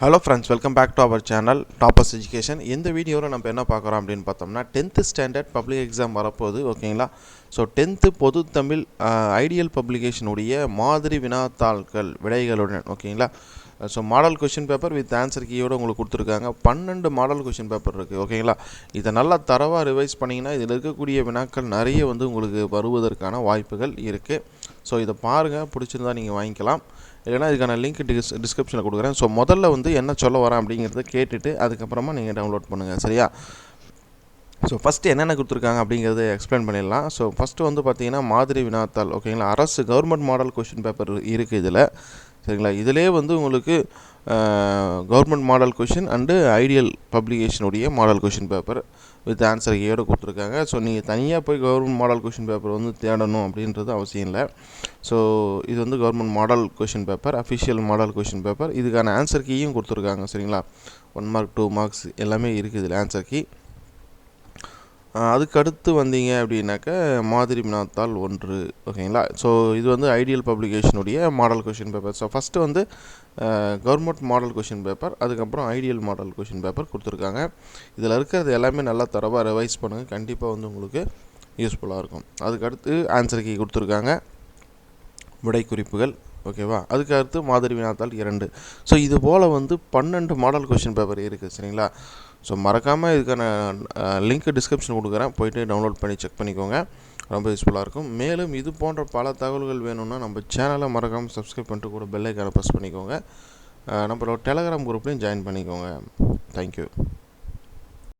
Hello friends, welcome back to our channel toppers education. இந்த வீடியோவில் நம்ம என்ன பார்க்குறோம் அப்படின்னு பார்த்தோம்னா 10th ஸ்டாண்டர்ட் பப்ளிக் எக்ஸாம் வரப்போகுது. ஓகேங்களா? ஸோ 10th பொது தமிழ் ஐடியல் பப்ளிகேஷனுடைய மாதிரி வினாத்தாள்கள் விடைகளுடன். ஓகேங்களா? So model question paper with answer கீயோடு உங்களுக்கு கொடுத்துருக்காங்க. 12 மாடல் கொஷின் பேப்பர் இருக்குது. ஓகேங்களா? இதை நல்லா தரவாக ரிவைஸ் பண்ணிங்கன்னா இதில் இருக்கக்கூடிய வினாக்கள் நிறைய உங்களுக்கு வருவதற்கான வாய்ப்புகள் இருக்குது. ஸோ இதை பாருங்கள், பிடிச்சிருந்தா நீங்கள் வாங்கிக்கலாம். இல்லைனா இதுக்கான லிங்க் டிஸ்கிரிப்ஷனில் கொடுக்குறேன். ஸோ முதல்ல என்ன சொல்ல வரேன் அப்படிங்கிறத கேட்டுட்டு அதுக்கப்புறமா நீங்கள் டவுன்லோட் பண்ணுங்கள். சரியா? ஸோ ஃபஸ்ட்டு என்னென்ன கொடுத்துருக்காங்க அப்படிங்கிறத எக்ஸ்பிளைன் பண்ணிடலாம். ஸோ ஃபஸ்ட்டு பார்த்தீங்கன்னா மாதிரி வினாத்தாள். ஓகேங்களா? அரசு கவர்மெண்ட் மாடல் கொஷின் பேப்பர் இருக்குது இதில். சரிங்களா? இதிலே உங்களுக்கு government model question and ideal பப்ளிகேஷனுடைய model question paper with answer கீயோடு கொடுத்துருக்காங்க. ஸோ நீங்கள் தனியாக போய் கவர்மெண்ட் மாடல் கொஷின் பேப்பர் தேடணும் அப்படின்றது அவசியம் இல்லை. ஸோ இது government model question paper, official model question paper. இதுக்கான ஆன்சர் கீயும் கொடுத்துருக்காங்க. சரிங்களா? 1 மார்க் 2 மார்க்ஸ் எல்லாமே இருக்குது இதில் ஆன்சர் கீ. அதுக்கு அடுத்து வந்தீங்க அப்படின்னாக்க மாதிரி வினாத்தாள் 1. ஓகேங்களா? ஸோ இது ஐடியல் பப்ளிகேஷனுடைய model question paper. So first government model question paper, அதுக்கப்புறம் ஐடியல் மாடல் கொஷின் பேப்பர் கொடுத்துருக்காங்க. இதில் இருக்கிறது எல்லாமே நல்லா தரவாக ரிவைஸ் பண்ணுங்கள். கண்டிப்பாக உங்களுக்கு யூஸ்ஃபுல்லாக இருக்கும். அதுக்கடுத்து ஆன்சர் கீ கொடுத்துருக்காங்க, விடை குறிப்புகள். ஓகேவா? அதுக்கு அடுத்து மாதிரி வினாத்தாள் 2. ஸோ இது போல் 12 மாடல் கொஷின் பேப்பர் இருக்குது. சரிங்களா? ஸோ மறக்காமல் இதுக்கான லிங்க் டிஸ்கிரிப்ஷன் கொடுக்குறேன், போய்ட்டு டவுன்லோட் பண்ணி செக் பண்ணிக்கோங்க. ரொம்ப யூஸ்ஃபுல்லாக இருக்கும். மேலும் இது போன்ற பல தகவல்கள் வேணும்னா நம்ம சேனலை மறக்காமல் சப்ஸ்கிரைப் பண்ணிட்டு கூட பெல் ஐக்கானை ப்ரெஸ் பண்ணிக்கோங்க. நம்மளோட டெலகிராம் குரூப்லேயும் ஜாயின் பண்ணிக்கோங்க. தேங்க்யூ.